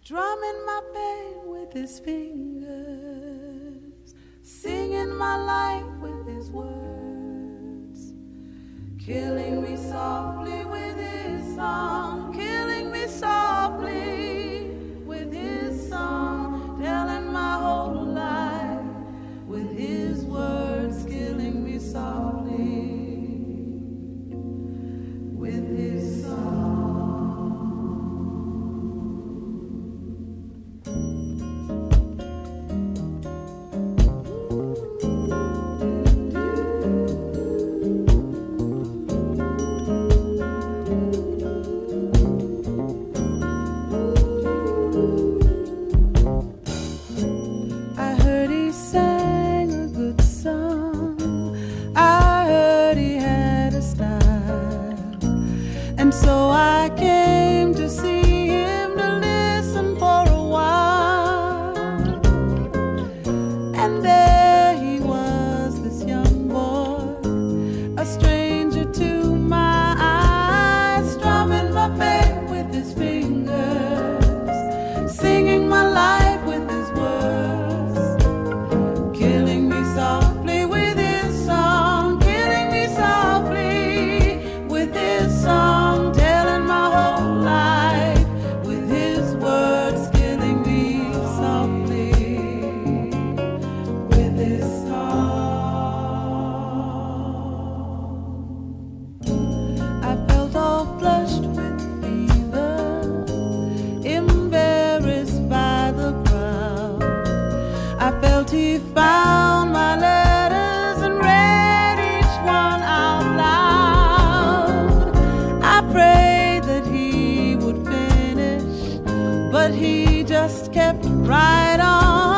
strumming my pain with his fingers, singing my life with his words, killing me softly with his song, killing me softly with his song, telling my whole life with his words, killing me softly with his song. I heard he sang a good song, I heard he had a style, and so I came to see him to listen for a while. And there he was, this young boy, a stranger to my eyes, strumming my pain with his fingers, singing my life with his words, killing me softly with his song, killing me softly with his song, telling my whole life with his words, killing me softly with his song. I felt all flushed with fever, embarrassed by the crowd. I felt he found my letters and read each one out loud. I prayed that he would finish, but he just kept right on.